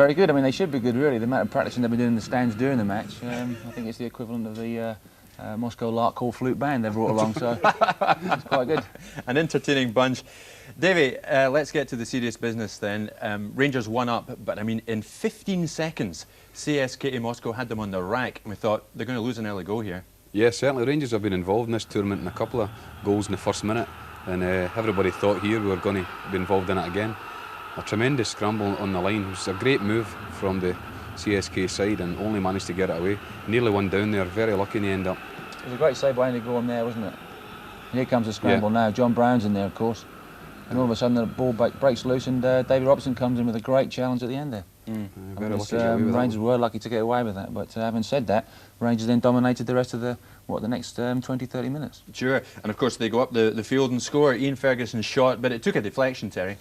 Very good. I mean, they should be good, really. The amount of practicing they've been doing in the stands during the match, I think it's the equivalent of the Moscow Lark Hall flute band they've brought along, so it's quite good. An entertaining bunch. Davey, let's get to the serious business then. Rangers won up, but I mean, in 15 seconds, CSKA Moscow had them on the rack, and we thought they're going to lose an early goal here. Yeah, certainly. Rangers have been involved in this tournament in a couple of goals in the first minute, and everybody thought here we were going to be involved in it again. A tremendous scramble on the line. It was a great move from the CSK side and only managed to get it away. Nearly one down there, very lucky in the end up. It was a great save by Andy Gorham there, wasn't it? And here comes the scramble now. John Brown's in there, of course. And all of a sudden the ball breaks loose and David Robertson comes in with a great challenge at the end there. Very lucky to get away with that. Rangers were lucky to get away with that, but having said that, Rangers then dominated the rest of the next 20-30 minutes. Sure, and of course they go up the field and score. Ian Ferguson's shot, but it took a deflection, Terry.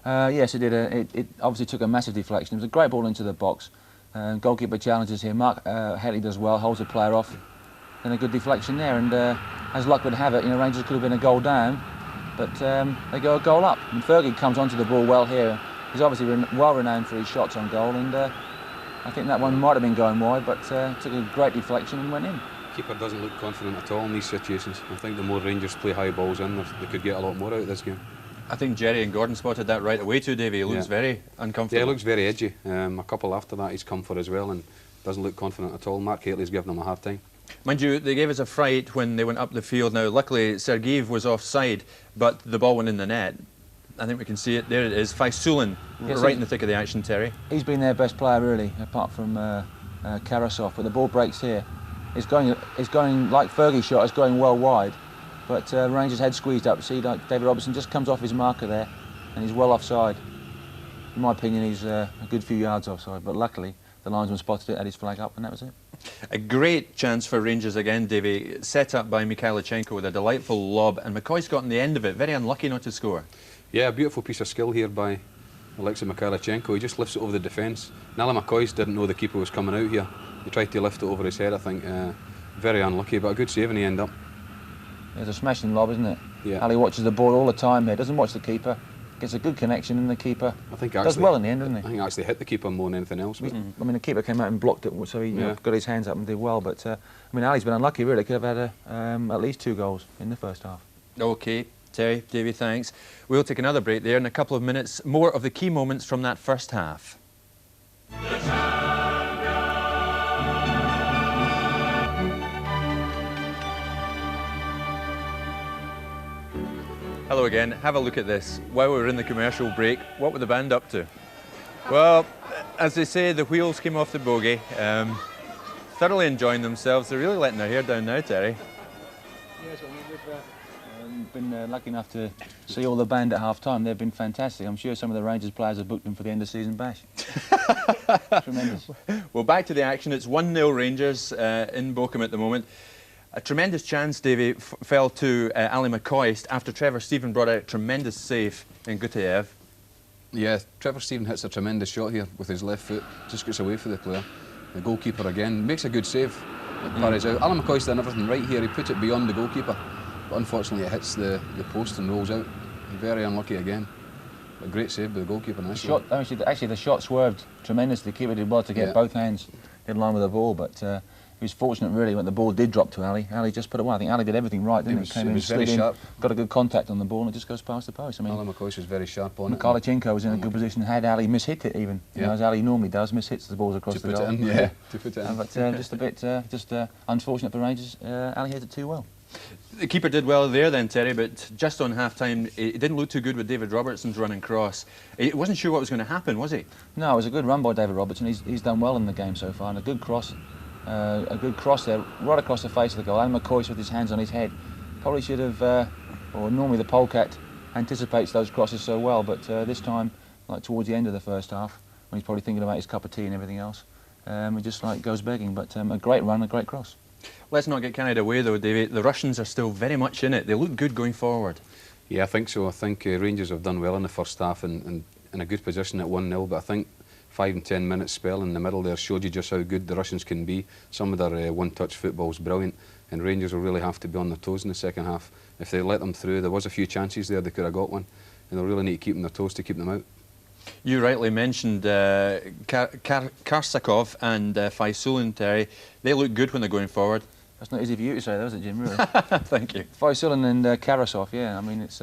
Yes, it did. It obviously took a massive deflection. It was a great ball into the box. Goalkeeper challenges here. Mark Hetley does well, holds the player off. Then a good deflection there, and as luck would have it, you know, Rangers could have been a goal down, but they go a goal up. And Fergie comes onto the ball well here. He's obviously well renowned for his shots on goal, and I think that one might have been going wide, but took a great deflection and went in. Keeper doesn't look confident at all in these situations. I think the more Rangers play high balls in, they could get a lot more out of this game. I think Jerry and Gordon spotted that right away too, Davey. He looks very uncomfortable. Yeah, he looks very edgy. A couple after that he's come for as well and doesn't look confident at all. Mark Hetley's giving him a hard time. Mind you, they gave us a fright when they went up the field. Now, luckily, Sergeyev was offside, but the ball went in the net. I think we can see it. There it is. Faisulin, right in the thick of the action, Terry. He's been their best player, really, apart from Karasov. But the ball breaks here. It's going like Fergie's shot. It's going well wide. But Rangers' head squeezed up. See, like David Robertson just comes off his marker there, and he's well offside. In my opinion, he's a good few yards offside. But luckily, the linesman spotted it, had his flag up, and that was it. A great chance for Rangers again, Davey. Set up by Mikhailichenko with a delightful lob, and McCoy's got on the end of it. Very unlucky not to score. Yeah, a beautiful piece of skill here by Alexei Mikhailichenko. He just lifts it over the defence. Nala McCoy didn't know the keeper was coming out here. He tried to lift it over his head, I think. Very unlucky, but a good save in the end up. It's a smashing lob, isn't it? Yeah. Ali watches the ball all the time here, doesn't watch the keeper. Gets a good connection in the keeper. I think does well in the end, doesn't he? I think actually hit the keeper more than anything else. I mean, the keeper came out and blocked it, so he got his hands up and did well. But I mean, Ali's been unlucky, really. Could have had at least 2 goals in the first half. OK, Terry, Davey, thanks. We'll take another break there in a couple of minutes. More of the key moments from that first half. Hello again. Have a look at this. While we were in the commercial break, what were the band up to? Well, as they say, the wheels came off the bogey. Thoroughly enjoying themselves. They're really letting their hair down now, Terry. Yes, we've been lucky enough to see all the band at half-time. They've been fantastic. I'm sure some of the Rangers players have booked them for the end-of-season bash. Tremendous. Well, back to the action. It's 1-0 Rangers in Bochum at the moment. A tremendous chance, Davey, fell to Ali McCoy after Trevor Stephen brought out a tremendous save in Gutayev. Yeah, Trevor Stephen hits a tremendous shot here with his left foot, just gets away for the player. The goalkeeper again makes a good save. It parries out. Ali McCoy's done everything right here. He put it beyond the goalkeeper, but unfortunately it hits the post and rolls out. Very unlucky again. A great save by the goalkeeper. Nice actually, the shot swerved tremendously. The keeper did well to get both hands in line with the ball, but he was fortunate really when the ball did drop to Ali. Ali just put it well. I think Ali did everything right, didn't he? He was very sharp. Got a good contact on the ball and it just goes past the post. I mean, Ali McCoy was very sharp on it. Mikhailichenko was in a good position. Had Ali mishit it even, you know, as Ali normally does, mishits the balls across the goal. To put it in. But just a bit, unfortunate for Rangers. Ali hit it too well. The keeper did well there then, Terry, but just on half-time, it didn't look too good with David Robertson's running cross. He wasn't sure what was going to happen, was he? No, it was a good run by David Robertson. He's done well in the game so far, and a good cross there, right across the face of the goal. And McCoy with his hands on his head. Probably should have, or normally the polecat anticipates those crosses so well, but this time, like towards the end of the first half, when he's probably thinking about his cup of tea and everything else, it just like goes begging. But a great run, a great cross. Let's not get carried away though, David. The Russians are still very much in it. They look good going forward. Yeah, I think so. I think Rangers have done well in the first half and in a good position at 1-0, but I think 5 and 10 minutes spell in the middle there showed you just how good the Russians can be. Some of their one-touch football is brilliant, and Rangers will really have to be on their toes in the second half. If they let them through, there was a few chances there, they could have got one, and they'll really need to keep on their toes to keep them out. You rightly mentioned Karsakov and Faisal, Terry. They look good when they're going forward. That's not easy for you to say, though, is it, Jim? Really? Thank you. Faisal and Karasov, yeah. I mean, it's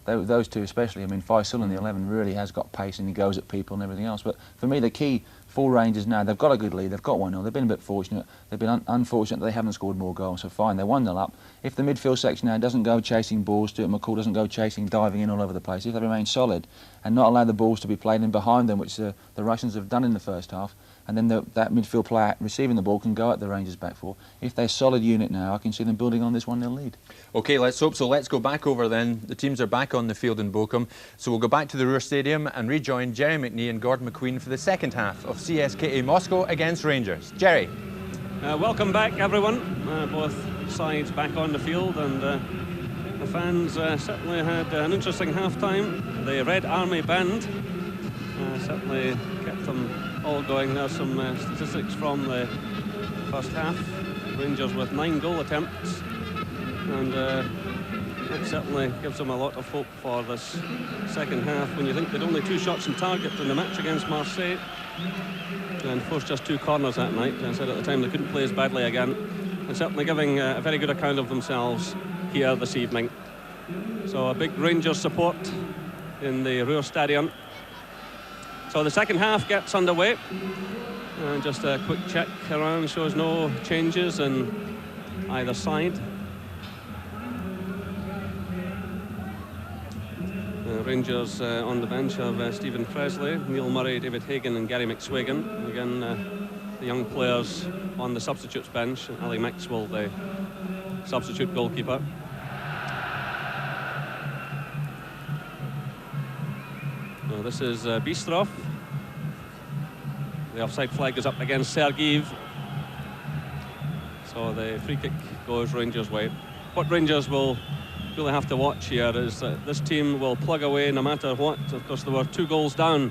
those two especially. I mean, Faisal in the 11 really has got pace and he goes at people and everything else. But for me, the key for Rangers now, they've got a good lead. They've got 1-0. They've been a bit fortunate. They've been unfortunate that they haven't scored more goals. So fine, they're 1-0 up. If the midfield section now doesn't go chasing balls, Stuart McCall doesn't go chasing, diving in all over the place, if they remain solid and not allow the balls to be played in behind them, which the Russians have done in the first half, and then that midfield player receiving the ball can go at the Rangers back four. If they're a solid unit now, I can see them building on this 1-0 lead. OK, let's hope so. Let's go back over then. The teams are back on the field in Bochum. So we'll go back to the Ruhr Stadium and rejoin Jerry McNee and Gordon McQueen for the second half of CSKA Moscow against Rangers. Jerry. Welcome back, everyone. Both sides back on the field, and the fans certainly had an interesting half-time. The Red Army Band certainly kept them all going. There's some statistics from the first half. Rangers with 9 goal attempts, and it certainly gives them a lot of hope for this second half when you think they'd only 2 shots on target in the match against Marseille and forced just 2 corners that night. I said at the time they couldn't play as badly again, and certainly giving a very good account of themselves here this evening. So a big Rangers support in the Ruhr Stadion. So the second half gets underway, and just a quick check around shows no changes in either side. Rangers on the bench have Stephen Presley, Neil Murray, David Hagan and Gary McSwagan. Again, the young players on the substitutes bench. Ali Maxwell, the substitute goalkeeper. So this is Bistrov. The offside flag is up against Sergeev. So the free kick goes Rangers' way. What Rangers will really have to watch here is that this team will plug away no matter what. Of course, there were 2 goals down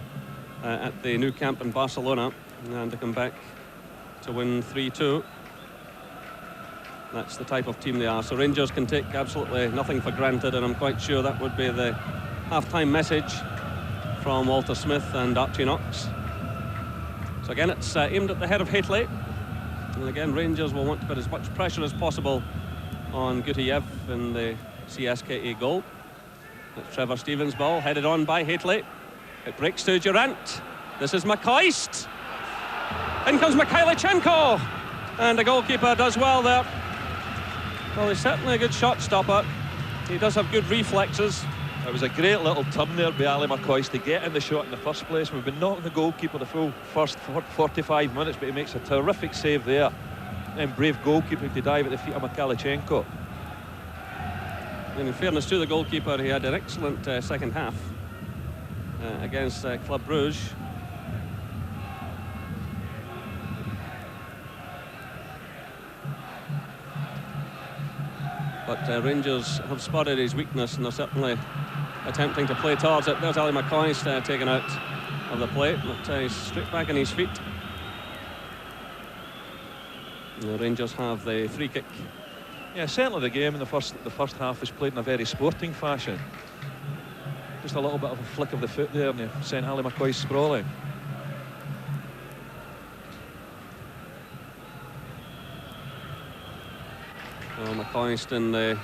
at the new camp in Barcelona, and to come back to win 3-2. That's the type of team they are. So Rangers can take absolutely nothing for granted, and I'm quite sure that would be the half-time message from Walter Smith and Archie Knox. So again, it's aimed at the head of Haitley, and again Rangers will want to put as much pressure as possible on Gutiev in the CSKA goal. It's Trevor Stevens' ball, headed on by Haitley. It breaks to Durant. This is McCoist. In comes Mikhailichenko, and the goalkeeper does well there. Well, he's certainly a good shot stopper. He does have good reflexes. It was a great little turn there by Ali McCoist to get in the shot in the first place. We've been knocking the goalkeeper the full first 45 minutes, but he makes a terrific save there. And brave goalkeeping to dive at the feet of Mikhailichenko. And in fairness to the goalkeeper, he had an excellent second half against Club Brugge. But Rangers have spotted his weakness, and they're certainly attempting to play towards it. There's Ali McCoist taken out of the play, but he's straight back on his feet. And the Rangers have the free kick. Yeah, certainly the game in the first half was played in a very sporting fashion. Just a little bit of a flick of the foot there, and they sent Ali McCoist sprawling. Well, McCoist in the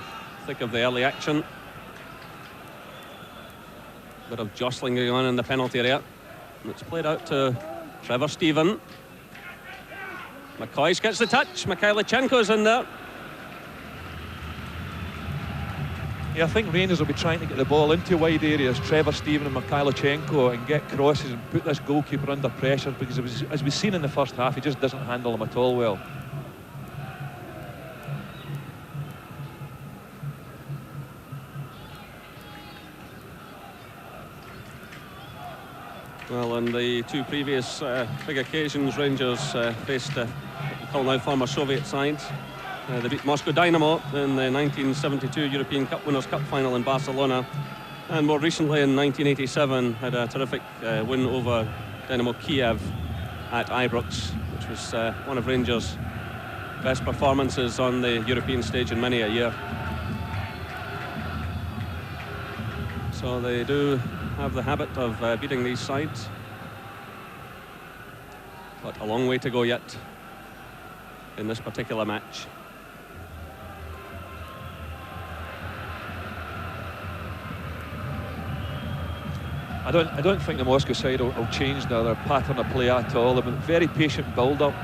thick of the early action. Bit of jostling going on in the penalty area. It's played out to Trevor Stephen. McCoist gets the touch. Mikhailichenko's in there. Yeah, I think Rangers will be trying to get the ball into wide areas, Trevor Stephen and Mikhailichenko, and get crosses and put this goalkeeper under pressure, because as we've seen in the first half, he just doesn't handle them at all well. Well, in the 2 previous big occasions, Rangers faced what we call now former Soviet sides. They beat Moscow Dynamo in the 1972 European Cup Winners' Cup final in Barcelona, and more recently in 1987 had a terrific win over Dynamo Kiev at Ibrox, which was one of Rangers' best performances on the European stage in many a year. So they do have the habit of beating these sides. But a long way to go yet in this particular match. I don't think the Moscow side will change their pattern of play at all. They've been very patient build-up,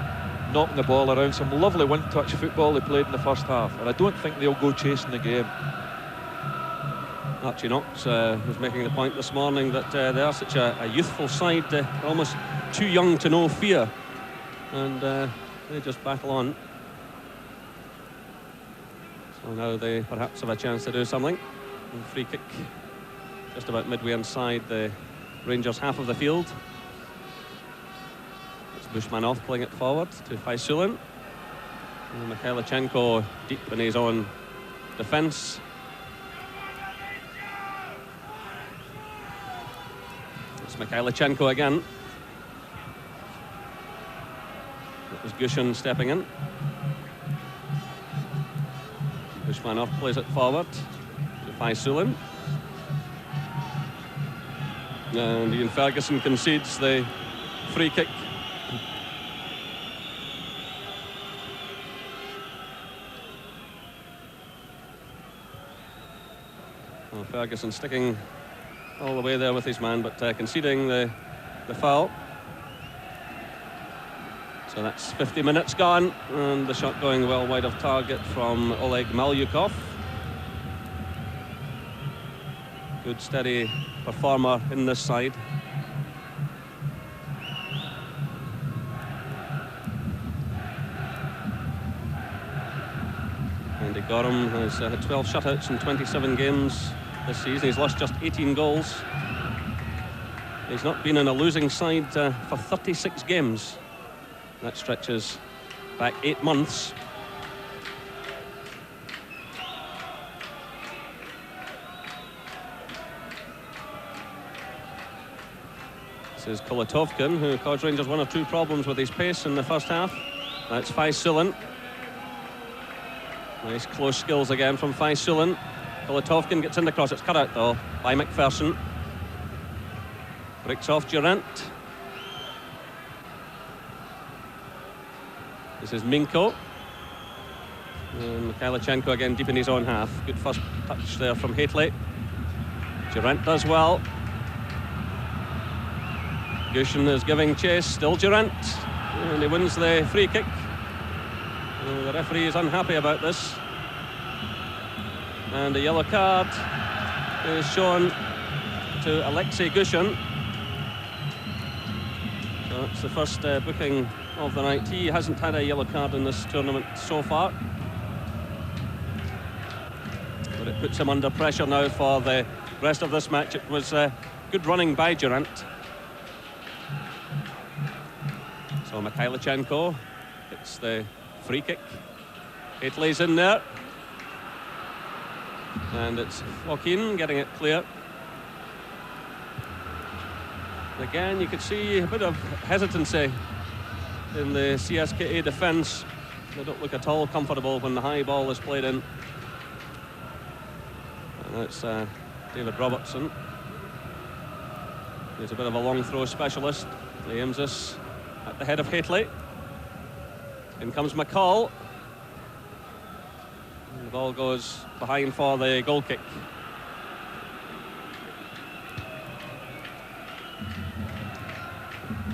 knocking the ball around. Some lovely one-touch football they played in the first half, and I don't think they'll go chasing the game. Archie Knox was making the point this morning that they are such a youthful side, almost too young to know fear, and they just battle on. So now they perhaps have a chance to do something. And free kick just about midway inside the Rangers half of the field. It's Bushmanov playing it forward to Faisulin. And Mikhailichenko deep in his own defence. It's Mikhailichenko again. It was Gushin stepping in. Bushmanov plays it forward to Faisulin. And Ian Ferguson concedes the free kick. Well, Ferguson sticking all the way there with his man, but conceding the foul. So that's 50 minutes gone, and the shot going well wide of target from Oleg Malyukov. Good steady performer in this side. Andy Gorham has had 12 shutouts in 27 games this season. He's lost just 18 goals. He's not been in a losing side for 36 games. That stretches back 8 months. This is Kolatovkin, who caused Rangers one or two problems with his pace in the first half. That's Faisulin. Nice close skills again from Faisulin. Kolatovkin gets in the cross. It's cut out though by McPherson. Breaks off Durant. This is Minko. And Mikhailichenko again deep in his own half. Good first touch there from Haitley. Durant does well. Gushin is giving chase, still Durant, and he wins the free kick. The referee is unhappy about this. And a yellow card is shown to Alexei Gushin. So it's the first booking of the night. He hasn't had a yellow card in this tournament so far. But it puts him under pressure now for the rest of this match. It was good running by Durant. So Mikhailichenko hits the free kick. Haitley's in there. And it's Joaquin getting it clear. Again, you could see a bit of hesitancy in the CSKA defence. They don't look at all comfortable when the high ball is played in. And that's David Robertson. He's a bit of a long throw specialist. He aims this at the head of Haitley. In comes McCall. And the ball goes behind for the goal kick.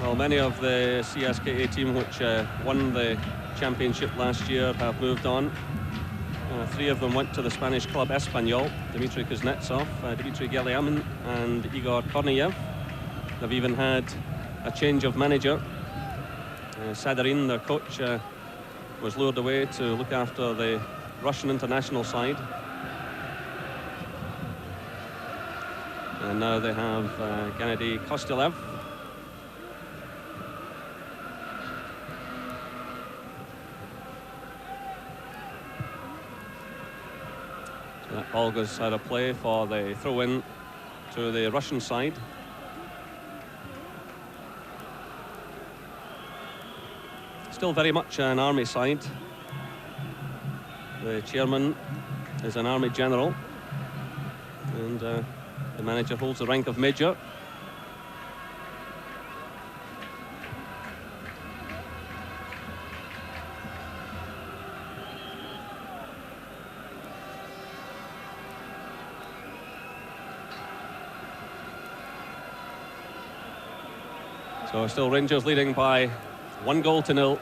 Well, many of the CSKA team which won the championship last year have moved on. 3 of them went to the Spanish club Espanyol. Dmitry Kuznetsov, Dmitry Geliamin and Igor Korneyev. They've even had a change of manager. Sadarin, their coach, was lured away to look after the Russian international side. And now they have Gennady Kostylev. So that ball goes out of play for the throw-in to the Russian side. Still very much an army side. The chairman is an army general, and The manager holds the rank of major. So still Rangers leading by 1-0.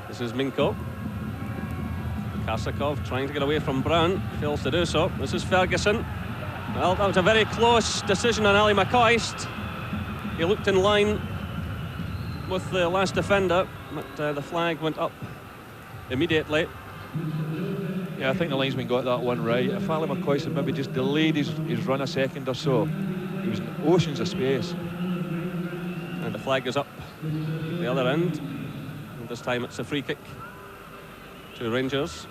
This is Minko. Karsakov trying to get away from Brown, fails to do so. This is Ferguson. Well, that was a very close decision on Ali McCoist. He looked in line with the last defender, but the flag went up immediately. Yeah, I think the linesman got that one right. If Ali McCoist had maybe just delayed his run a second or so, he was in oceans of space. And the flag is up the other end. And this time it's a free kick to Rangers.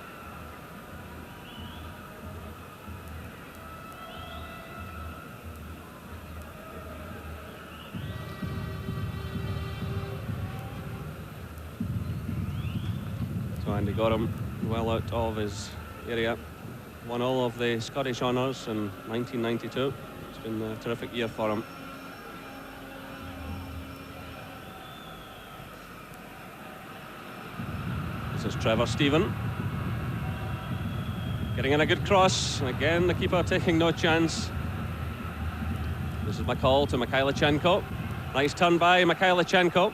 So Andy Gorham well out of his area. Won all of the Scottish honours in 1992. It's been a terrific year for him. This is Trevor Stephen. Getting in a good cross. And again, the keeper taking no chance. This is McCall to Mikhailichenko. Nice turn by Mikhailichenko.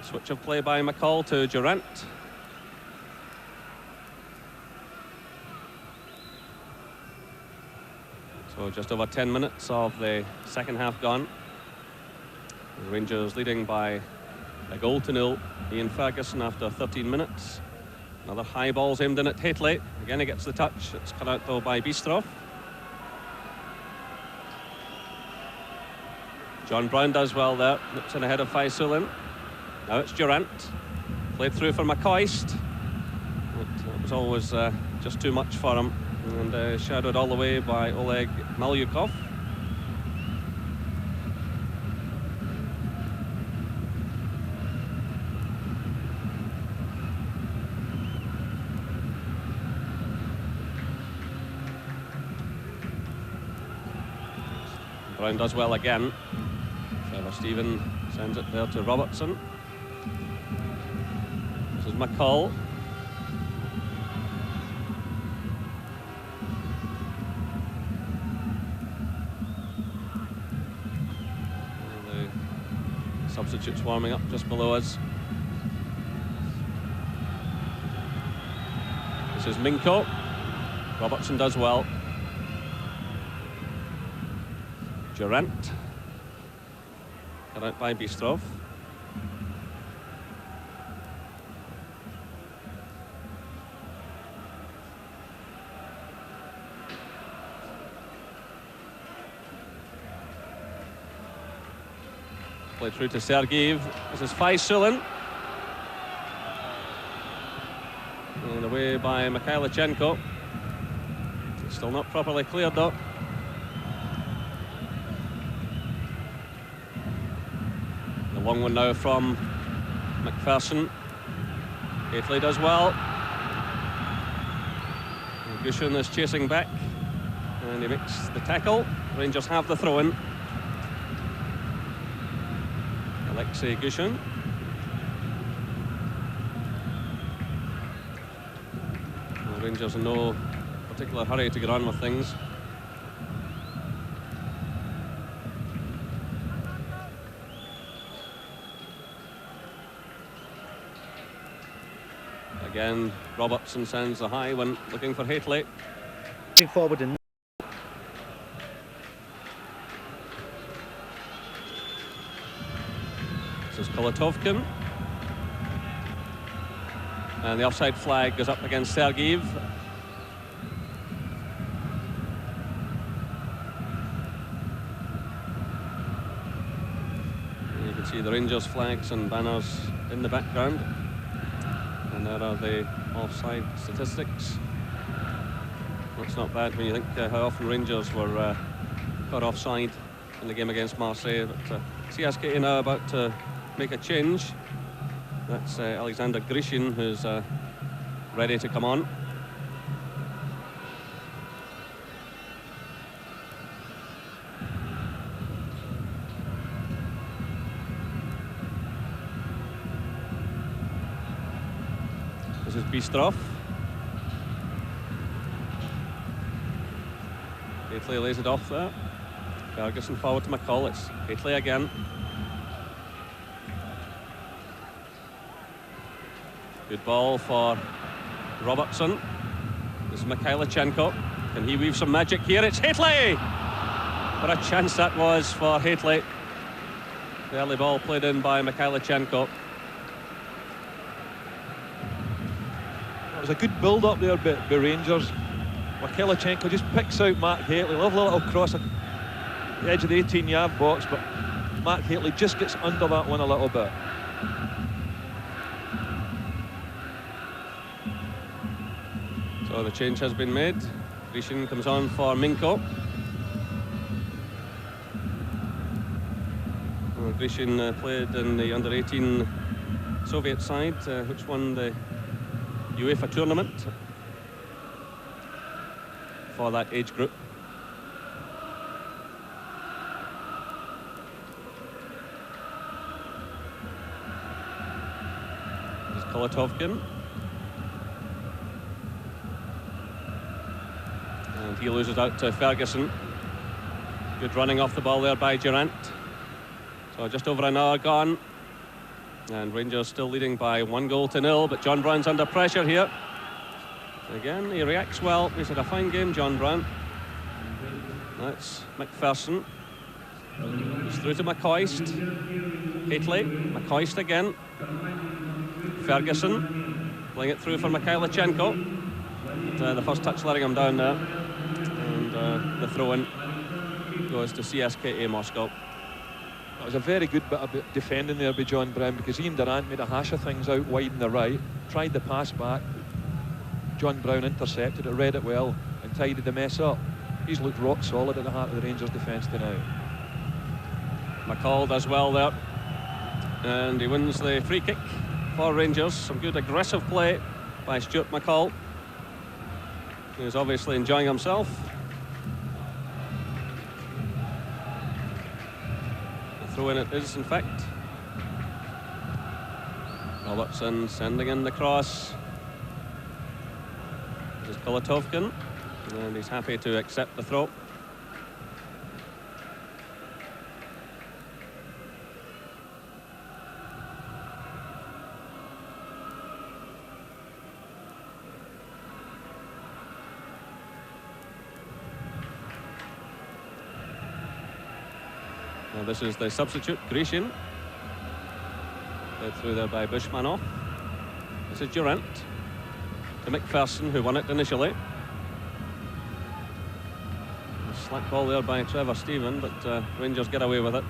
Switch of play by McCall to Durant. So just over 10 minutes of the second half gone. The Rangers leading by 1-0. Ian Ferguson after 13 minutes. Another high ball's aimed in at Haitley. Again, he gets the touch. It's cut out though by Bistroff. John Brown does well there. Nips in ahead of Faisulin. Now it's Durant. Played through for McCoist. It was always just too much for him. And shadowed all the way by Oleg Malyukov. Brown does well again. Trevor Stephen sends it there to Robertson. This is McCall. The substitutes warming up just below us. This is Minko. Robertson does well. Durant. Cut out by Bistroff. Played through to Sergeyev. This is Faisulin. And away by Mikhailichenko. It's still not properly cleared though. Long one now from McPherson. Haitley does well. And Gushin is chasing back. And he makes the tackle. Rangers have the throw-in. Alexei Gushin. Well, Rangers in no particular hurry to get on with things. Again, Robertson sends the high one, looking for Haitley. Forward and this is Kolatovkin. And the offside flag goes up against Sergeyev. You can see the Rangers flags and banners in the background. And there are the offside statistics. That's not bad when you think how often Rangers were caught offside in the game against Marseille. But CSKA now about to make a change. That's Alexander Grishin who's ready to come on. is Bistroff. Haitley lays it off there. Ferguson forward to McCall. It's Haitley again. Good ball for Robertson. This is Mikhailichenko. Can he weave some magic here? It's Haitley! What a chance that was for Haitley. The early ball played in by Mikhailichenko. It was a good build-up there by Rangers. Mikhailichenko just picks out Mark Haitley. Lovely little cross at the edge of the 18-yard box, but Mark Haitley just gets under that one a little bit. So the change has been made. Grishin comes on for Minko. Grishin played in the under-18 Soviet side, which won the UEFA tournament for that age group. This is Kolatovkin. And he loses out to Ferguson. Good running off the ball there by Durant. So just over an hour gone. And Rangers still leading by 1-0, but John Brown's under pressure here. Again, he reacts well. He's had a fine game, John Brown. That's McPherson. He's through to McCoist. Haitley. McCoist again. Ferguson. Playing it through for Mikhailichenko. The first touch letting him down there. And the throw-in goes to CSKA Moscow. It was a very good bit of defending there by John Brown, because Ian Durant made a hash of things out wide in the right, tried the pass back. John Brown intercepted it, read it well, and tidied the mess up. He's looked rock solid at the heart of the Rangers defence tonight. McCall does well there. And he wins the free kick for Rangers. Some good aggressive play by Stuart McCall. He's obviously enjoying himself. Throw in it is, in fact. Robertson sending in the cross. This is Kolatovkin, and he's happy to accept the throw. Now this is the substitute, Grishin. Led through there by Bushmanov. This is Durant. To McPherson, who won it initially. A slack ball there by Trevor Stephen, but Rangers get away with it.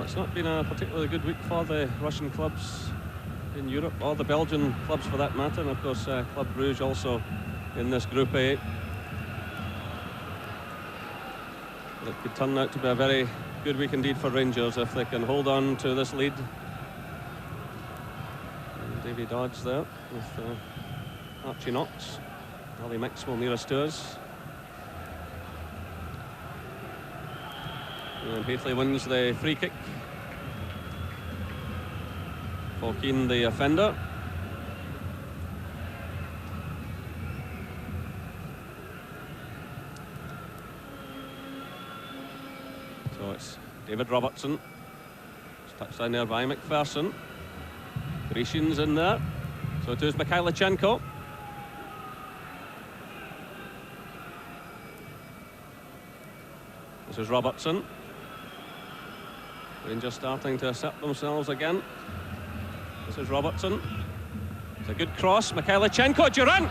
It's not been a particularly good week for the Russian clubs in Europe, or the Belgian clubs for that matter, and of course Club Brugge also in this Group A. But it could turn out to be a very good week indeed for Rangers if they can hold on to this lead. And Davy Dodds there with Archie Knox, Ali Maxwell nearest to us. And Haitley wins the free kick. Keane, the offender. So it's David Robertson. It's touched down there by McPherson. Grishin's in there. So it is Mikhailichenko. This is Robertson. Rangers starting to assert themselves again. This is Robertson. It's a good cross. Mikhailichenko, Durant!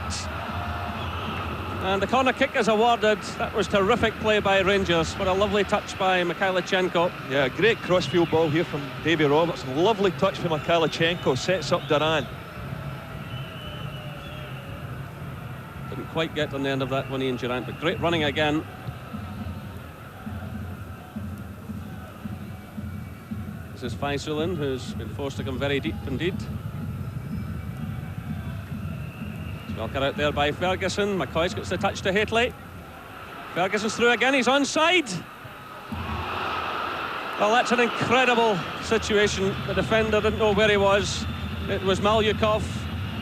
And the corner kick is awarded. That was terrific play by Rangers. What a lovely touch by Mikhailichenko. Yeah, great crossfield ball here from Davy Robertson. Lovely touch from Mikhailichenko. Sets up Durant. Didn't quite get on the end of that one, Ian Durant, but great running again. This is Faisulin, who's been forced to come very deep indeed. So Knocker out there by Ferguson. McCoist gets the touch to Hateley. Ferguson's through again, he's onside. Well, that's an incredible situation. The defender didn't know where he was. It was Malyukov.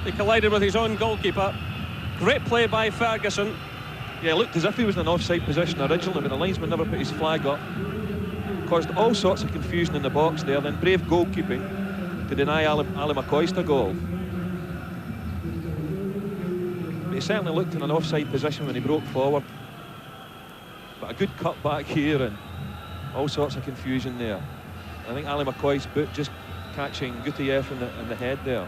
He collided with his own goalkeeper. Great play by Ferguson. Yeah, it looked as if he was in an offside position originally, but the linesman never put his flag up. Caused all sorts of confusion in the box there, then brave goalkeeping to deny Ali McCoist a goal. But he certainly looked in an offside position when he broke forward. But a good cut back here and all sorts of confusion there. I think Ali McCoist's boot just catching Gutiev in the head there.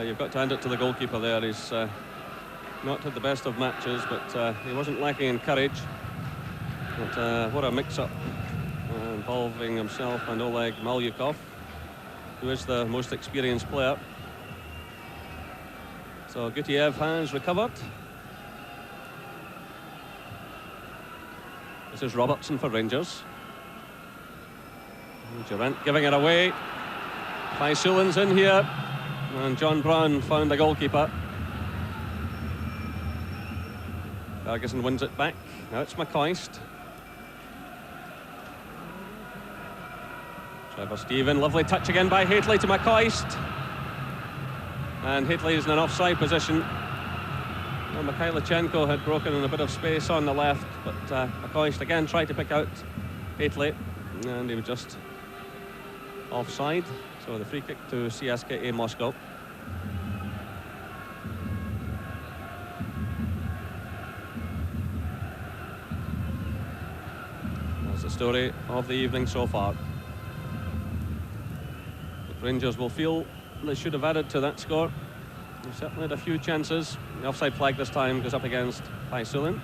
You've got to hand it to the goalkeeper there. He's not had the best of matches, but he wasn't lacking in courage. But what a mix-up involving himself and Oleg Malyukov, who is the most experienced player. So Gutiev has recovered. This is Robertson for Rangers. Durant giving it away. Faisulin's in here. And John Brown found the goalkeeper. Ferguson wins it back. Now it's McCoist. Trevor Stephen, lovely touch again by Hateley to McCoist. And Hateley is in an offside position. Well, Mikhailichenko had broken in a bit of space on the left, but McCoist again tried to pick out Hateley, and he was just offside. So the free kick to CSKA Moscow. That's the story of the evening so far. But Rangers will feel they should have added to that score. They certainly had a few chances. The offside flag this time goes up against Faisulin.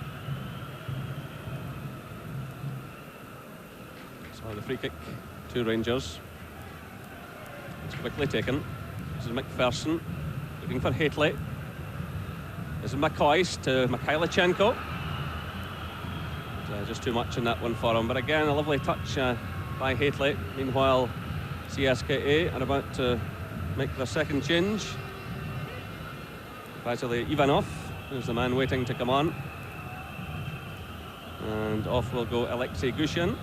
So the free kick to Rangers. It's quickly taken. This is McPherson looking for Hateley. This is McCoist to Mikhailichenko. Just too much in that one for him. But again, a lovely touch by Hateley. Meanwhile, CSKA are about to make their second change. Vasily Ivanov is the man waiting to come on. And off will go Alexei Gushin.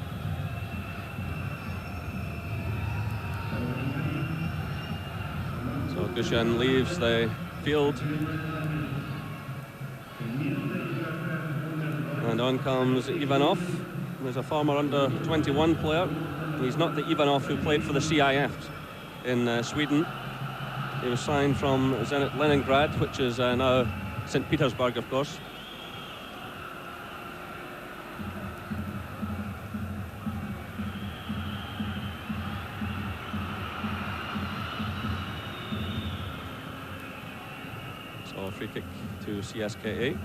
So Gushin leaves the field. And on comes Ivanov, who's a former under-21 player. He's not the Ivanov who played for the CIF in Sweden. He was signed from Zenit Leningrad, which is now St. Petersburg, of course. So a free kick to CSKA.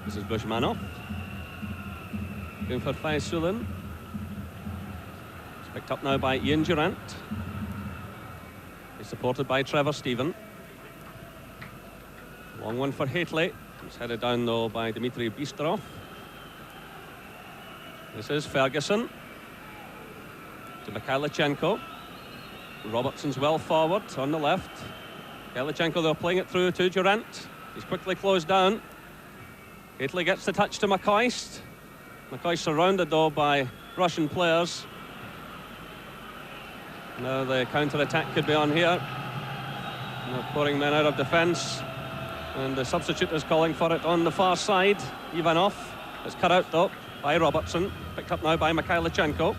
This is Bushmanov. Going for Faisulin. It's picked up now by Ian Durant. He's supported by Trevor Stephen. Long one for Hateley. It's headed down though by Dmitry Bistrov. This is Ferguson. To Mikhailichenko. Robertson's well forward on the left. Mikhailichenko though playing it through to Durant. He's quickly closed down. Hateley gets the touch to McCoist. McCoist surrounded though by Russian players. Now the counter-attack could be on here. Now pouring men out of defence. And the substitute is calling for it on the far side. Ivanov. It's cut out though by Robertson. Picked up now by Mikhailichenko.